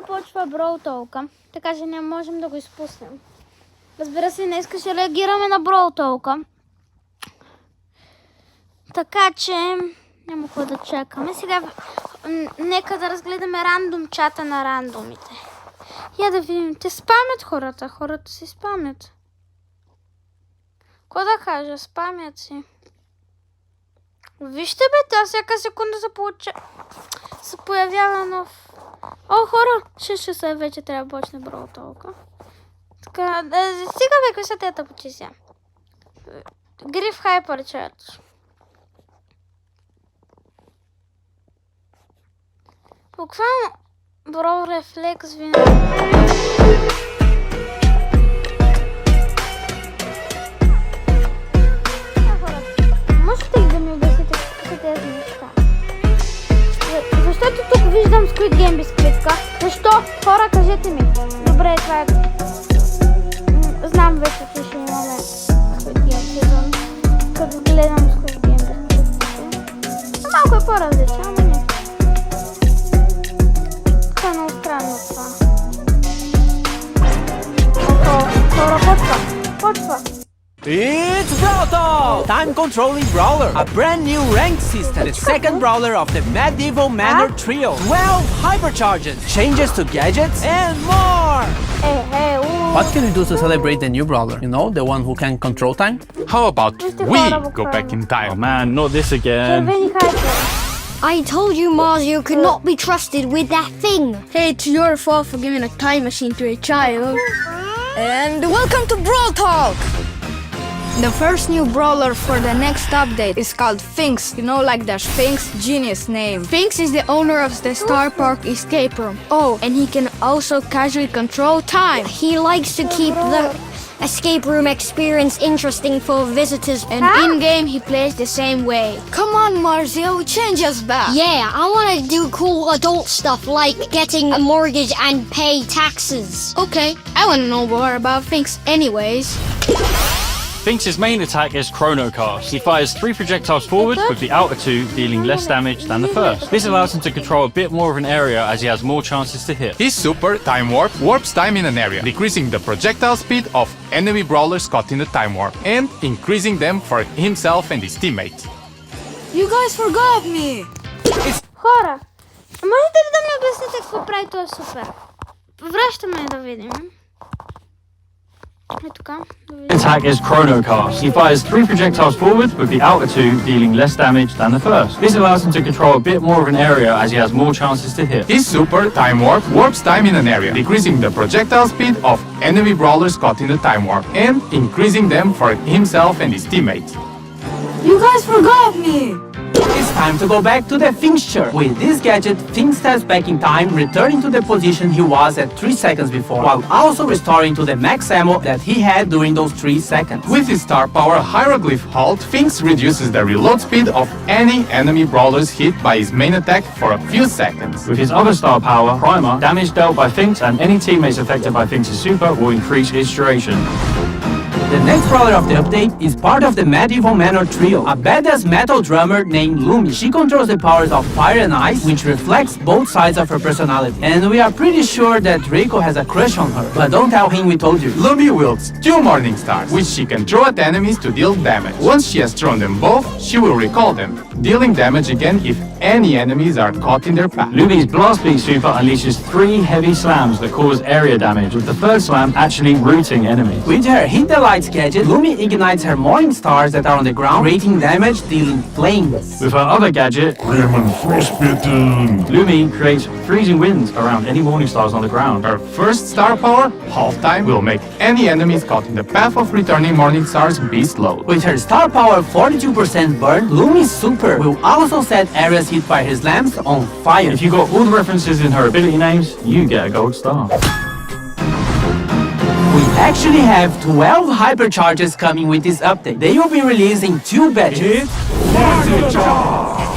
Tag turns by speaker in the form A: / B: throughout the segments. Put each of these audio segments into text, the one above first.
A: започва Брол Толка, така че не можем да го изпуснем. Разбира се, днес ще реагираме на Брол Толка. Така че няма какво да чакаме. Сега нека да разгледаме рандом чата на рандомите. Я да видим. Те спамят хората. Хората си спамят. Какво да кажа? Спамят си. Вижте бе, тя всяка секунда се появява нов. О, хора! 6 часа вече трябва да почне Брол Толка. Така, стига бе, кои са те тъпочи сега? Гриф хайпер чат. Буквално Брол рефлекс винаги. Можете ли да ми обясните какви са тези неща? Защото тук виждам Squid Game бисквитка. Защо? Хора, кажете ми. Добре, това е... Знам вече, че ще имаме Squid Game сезон. Като гледам Squid Game бисквитките. Малко е по-различно, ама не. Това е много странно това. Хора, почва.
B: It's Brol! Time controlling brawler, a brand new ranked system, the second brawler of the medieval manor trio. 12 hypercharges, changes to gadgets, and more!
C: What can we do to celebrate the new brawler? You know, the one who can control time?
D: How about we go back in time?
E: Oh man, not this again.
F: I told you Mario could not be trusted with that thing.
G: Hey, it's your fault for giving a time machine to a child. And welcome to Brawl Talk! The first new brawler for the next update is called Finks. You know, like the Sphinx? Genius name. Finks is the owner of the Star Park escape room. Oh, and he can also casually control time.
F: He likes to keep the escape room experience interesting for visitors.
G: And in-game, he plays the same way. Come on, Marzio, change us back.
F: Yeah, I want to do cool adult stuff like getting a mortgage and pay taxes.
G: Okay, I want to know more about Finks anyways.
E: Finks' main attack is Chrono Cast. He fires 3 projectiles forward, with the outer 2 dealing less damage than the first. This allows him to control a bit more of an area as he has more chances to hit.
D: His super Time Warp warps time in an area, decreasing the projectile speed of enemy brawlers caught in the Time Warp, and increasing them for himself and his teammates.
G: You guys forgot me!
A: Хора, можете ли да ми обясните какво прави този супер? Връщаме да видим.
E: Attack is Chrono Cast. He fires 3 projectiles forward, with the outer 2 dealing less damage than the first. This allows him to control a bit more of an area as he has more chances to hit.
D: His super Time Warp warps time in an area, decreasing the projectile speed of enemy brawlers caught in the Time Warp, and increasing them for himself and his teammates.
G: You guys forgot me!
B: It's time to go back to the fixture. With this gadget, Finks steps back in time, returning to the position he was at 3 seconds before, while also restoring to the max ammo that he had during those 3 seconds.
D: With his star power Hieroglyph Halt, Finks reduces the reload speed of any enemy brawlers hit by his main attack for a few seconds.
E: With his other star power, Primer, damage dealt by Finks and any teammates affected by Finks' super will increase its duration.
B: The next brawler of the update is part of the medieval manor trio, a badass metal drummer named Lumi. She controls the powers of fire and ice, which reflects both sides of her personality. And we are pretty sure that Draco has a crush on her, but don't tell him we told you.
D: Lumi wields 2 Morning Stars, which she can throw at enemies to deal damage. Once she has thrown them both, she will recall them, dealing damage again if any enemies are caught in their path.
E: Lumi's Blast Beat super unleashes 3 heavy slams that cause area damage, with the third slam actually rooting enemies.
B: With her Hit the Lights gadget, Lumi ignites her morning stars that are on the ground, creating damage, dealing flames.
E: With her other gadget, Lumi creates freezing winds around any morning stars on the ground.
D: Her first star power, Half Time, will make any enemies caught in the path of returning morning stars be slowed.
B: With her star power 42% burn, Lumi's super will also set areas hit by her slams on fire.
E: If you got all the references in her ability names, you get a gold star.
B: We actually have 12 hypercharges coming with this update. They will be released in 2 batches.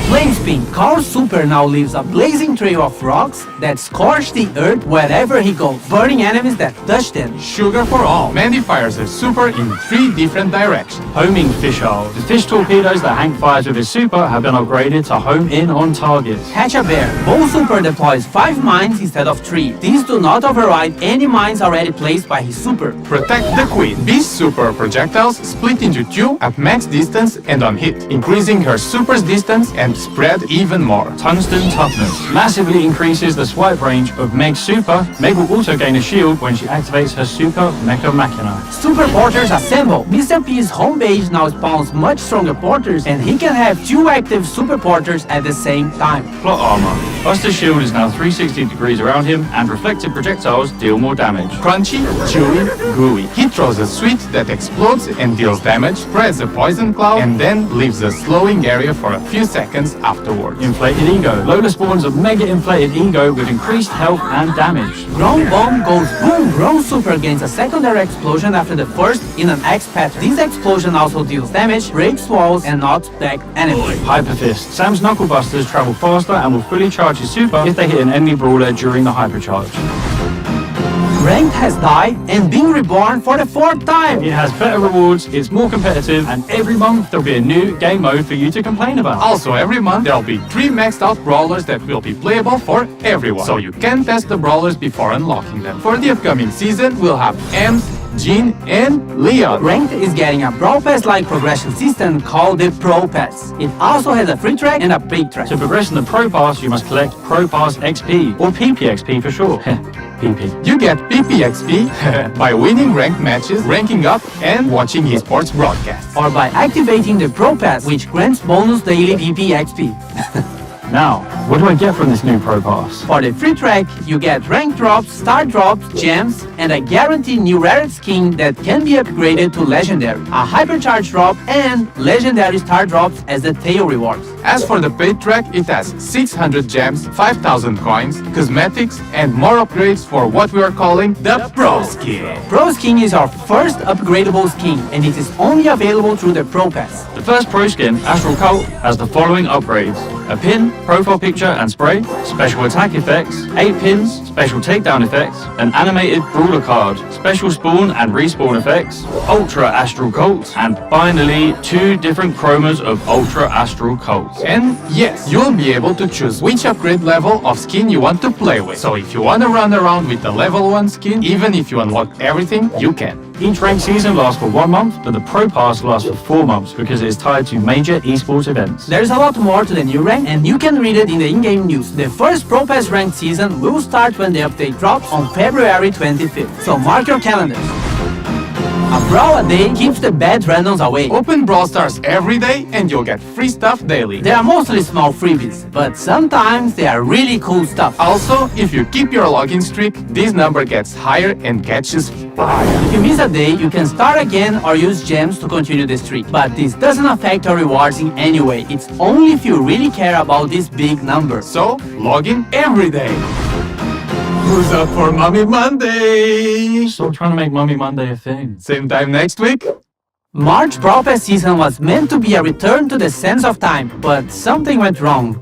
B: Flame Spin, Carl's super now leaves a blazing trail of rocks that scorch the earth wherever he goes, burning enemies that touch them.
D: Sugar for all. Mandy fires his super in 3 different directions.
E: Homing fishholes. The fish torpedoes that Hank fires with his super have been upgraded to home in on targets.
B: Hatch a Bear, Bull Super deploys 5 mines instead of 3. These do not override any mines already placed by his super.
D: Protect the Queen. Beast's super projectiles split into 2 at max distance and on hit, increasing her super's distance and spread even more.
E: Tungsten toughness massively increases the swipe range of Meg's super. Meg will also gain a shield when she activates her super Mecha Machina.
B: Super Porters assemble. Mr. P's home base now spawns much stronger porters, and he can have 2 active Super Porters at the same time.
E: Plot armor. Buster's shield is now 360 degrees around him, and reflected projectiles deal more damage.
D: Crunchy, chewy, gooey. He throws a sweet that explodes and deals damage, spreads a poison cloud, and then leaves a slowing area for a few seconds afterwards.
E: Inflated ego. Lola spawns a mega inflated ego with increased health and damage.
B: Ground Bomb goes boom. Ground Super gains a secondary explosion after the first in an X pattern. This explosion also deals damage, breaks walls, and knocks back enemies.
E: Hyper Fist. Sam's Knuckle Busters travel faster and will fully charge his super if they hit an enemy brawler during the hypercharge.
B: Ranked has died and been reborn for the 4th time.
E: It has better rewards, it's more competitive, and every month there'll be a new game mode for you to complain about.
D: Also, every month there'll be 3 maxed out brawlers that will be playable for everyone, so you can test the brawlers before unlocking them. For the upcoming season, we'll have Ems, Jean, and Leon.
B: Ranked is getting a Brawl Pass-like progression system called the Pro Pass. It also has a free track and a paid track.
E: To progress in the Pro Pass, you must collect Pro Pass XP, or PPXP for short. PP.
D: You get PPXP by winning ranked matches, ranking up, and watching esports broadcasts.
B: Or by activating the Pro Pass, which grants bonus daily PPXP.
E: Now, what do I get from this new Pro Pass?
B: For the free track, you get rank drops, star drops, gems, and a guaranteed new rare skin that can be upgraded to legendary, a hypercharge drop, and legendary star drops as the tail rewards.
D: As for the paid track, it has 600 gems, 5,000 coins, cosmetics, and more upgrades for what we are calling the Pro Skin.
B: Pro Skin is our first upgradable skin, and it is only available through the Pro Pass.
E: The first Pro Skin, Astral Cult, has the following upgrades: a pin, profile picture and spray, special attack effects, 8 pins, special takedown effects, an animated brawler card, special spawn and respawn effects, Ultra Astral Cult, and finally 2 different chromas of Ultra Astral Cult.
D: And yes, you'll be able to choose which upgrade level of skin you want to play with. So if you want to run around with the level 1 skin, even if you unlock everything, you can.
E: Each ranked season lasts for 1 month, but the Pro Pass lasts for 4 months because it is tied to major esports events.
B: There's a lot more to the new rank, and you can read it in the in-game news. The first Pro Pass ranked season will start when the update drops on February 25th, so mark your calendars. A brawl a day keeps the bad randoms away.
D: Open Brawl Stars every day and you'll get free stuff daily.
B: They are mostly small freebies, but sometimes they are really cool stuff.
D: Also, if you keep your login streak, this number gets higher and catches fire.
B: If you miss a day, you can start again or use gems to continue the streak. But this doesn't affect your rewards in any way. It's only if you really care about this big number.
D: So, log in every day. Who's up for Mommy Monday?
E: Stop trying to make Mummy Monday a thing.
D: Same time next week?
B: March Brawl Pass season was meant to be a return to the sense of time, but something went wrong.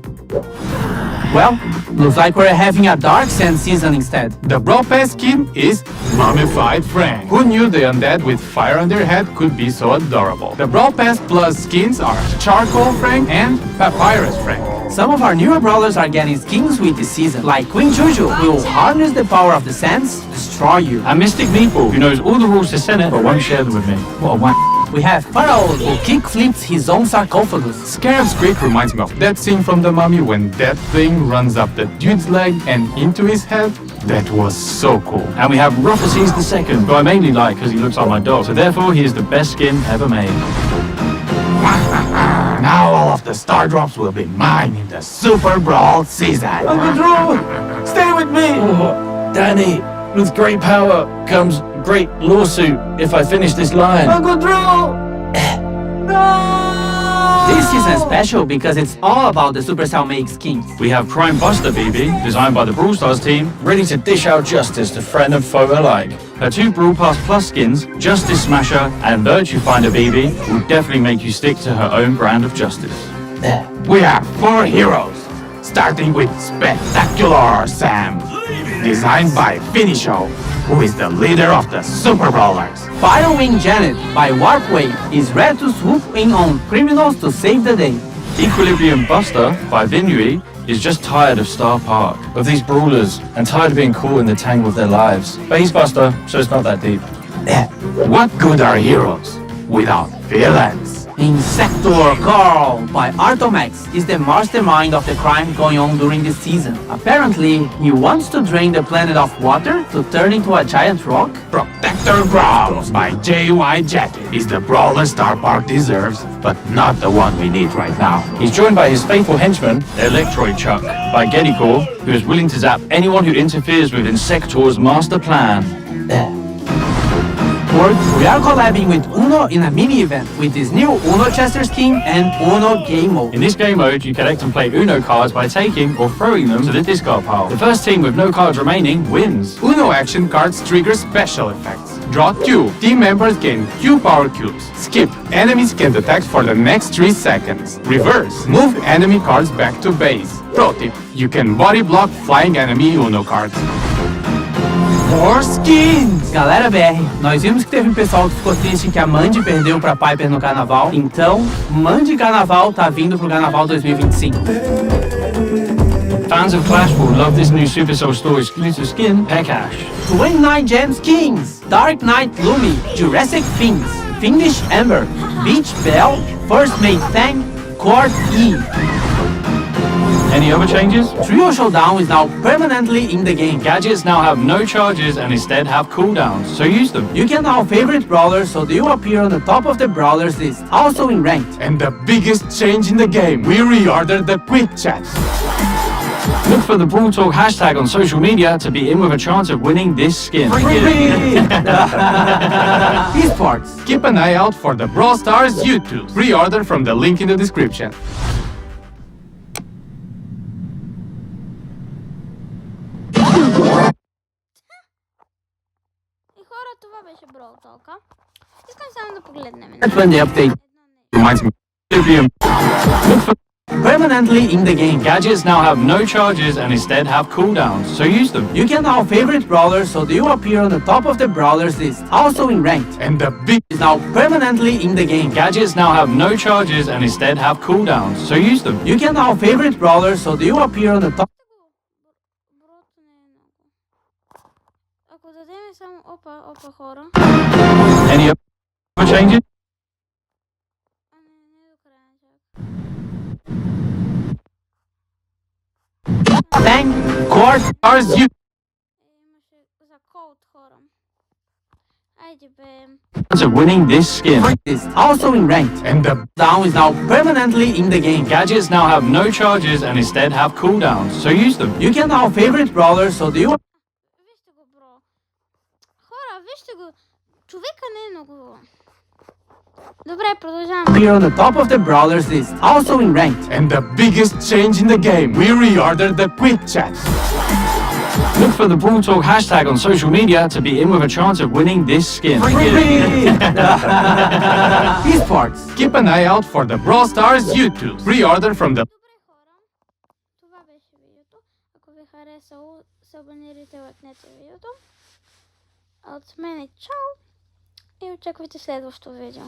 B: Well, looks like we're having a Dark Sense season instead.
D: The Brawl Pass skin is Mummified Frank. Who knew the undead with fire on their head could be so adorable? The Brawl Pass Plus skins are Charcoal Frank and Papyrus Frank.
B: Some of our newer brawlers are getting skins with this season, like Queen Juju, who will harness the power of the sands to destroy you.
E: And Mystic Meatball, who knows all the rules to Senate but won't share them with me. What a wank.
B: We have Pharaoh, who kick-flips his own sarcophagus.
D: Scarab's Creek reminds me of that scene from The Mummy when that thing runs up the dude's leg and into his head. That was so cool.
E: And we have Ruffices II, who I mainly like because he looks like my dog, so therefore he is the best skin ever made.
D: Now all of the star drops will be mine in the Super Brawl season.
E: Uncle Drew, stay with me! Oh, Danny, with great power comes great lawsuit if I finish this line.
B: Uncle Drew! This season is special because it's all about the Supercell make skins.
E: We have Crime Buster BB, designed by the Brawl Stars team, ready to dish out justice to friend and foe alike. Her 2 Brawl Pass Plus skins, Justice Smasher and Virtue Finder BB, will definitely make you stick to her own brand of justice.
D: We have 4 heroes, starting with Spectacular Sam, designed by Finisho, who is the leader of the Super Brawlers.
B: Firewing Janet by Warpwave is ready to swoop in on criminals to save the day.
E: Equilibrium Buster by Vinui is just tired of Star Park, of these brawlers, and tired of being caught in the tangle of their lives. But he's Buster, so it's not that deep.
D: What good are heroes without villains?
B: Insector Carl by Artomax is the mastermind of the crime going on during this season. Apparently, he wants to drain the planet of water to turn into a giant rock.
D: Protector Brawl by JY Jetty is the brawler Star Park deserves, but not the one we need right now.
E: He's joined by his faithful henchman, Electroid Chuck, by Geddycore, who is willing to zap anyone who interferes with Insector's master plan.
B: Fourth, we are collabing with Uno in a mini-event with this new Uno Chester skin and Uno Game Mode.
E: In this game mode, you collect and play Uno cards by taking or throwing them to the discard pile. The first team with no cards remaining wins.
D: Uno action cards trigger special effects. Draw 2. Team members gain 2 power cubes. Skip. Enemies can attack for the next 3 seconds. Reverse. Move enemy cards back to base. Pro tip. You can body block flying enemy Uno cards. More skins!
B: Galera BR, nós vimos que teve um pessoal que ficou triste que a Mandy perdeu pra Piper no carnaval, então Mandy Carnaval tá vindo pro Carnaval 2025.
E: Fans of Clash will love this new Supercell Store exclusive skin, Pekash.
B: 29 Gem Skins, Dark Knight Lumi, Jurassic Fins, Fiendish Ember, Beach Bell, First Mate Fang, Court E.
E: Any other changes?
B: Trio Showdown is now permanently in the game.
E: Gadgets now have no charges and instead have cooldowns, so use them.
B: You can now favorite brawlers so they will appear on the top of the brawlers list, also in ranked.
D: And the biggest change in the game, we reordered the quick chat.
E: Look for the Brawl Talk hashtag on social media to be in with a chance of winning this skin.
B: Esports.
D: Keep an eye out for the Brawl Stars YouTube. Pre-order from the link in the description.
A: І хора това беше Брол Толка. Искам само да погледнем.
B: That's when the update
D: Reminds me.
B: permanently in the game.
E: Gadgets now have no charges and instead have cooldowns, so use them.
B: You can now favorite brawlers so they will appear on the top of the brawlers list, also in ranked.
D: And the big
B: Is now permanently in the game.
E: Gadgets now have no charges and instead have cooldowns, so use them.
B: You can now favorite brawlers so they will appear on the top.
A: Брот не е много. Ако дадем само опа хора.
E: Any other changes?
A: А не до края чак.
B: Thank Court
D: stars you
A: Имаше за код хора. Айде бе.
E: Chance of winning this skin.
B: is also in ranked.
D: and the
B: Down is now permanently in the game.
E: Gadgets now have no charges and instead have cooldowns, so use them.
B: You can now favorite brawlers so they will
A: Вижте го, бро. Хора, вижте го. Човека не е много. Добре, продължаваме.
B: appear on the top of the brawlers list, also in ranked.
D: and the biggest change in the game, we reordered the quick chat.
E: Look for the Brawl Talk hashtag on social media to be in with a chance of winning this skin.
B: Esports.
D: Keep an eye out for the Brawl Stars YouTube. Pre-order from the
A: Добре, хора. Това беше видеото. Ако ви харесало, се абонирайте, лайкнете видеото. А от мен е чао и очаквайте следващото видео.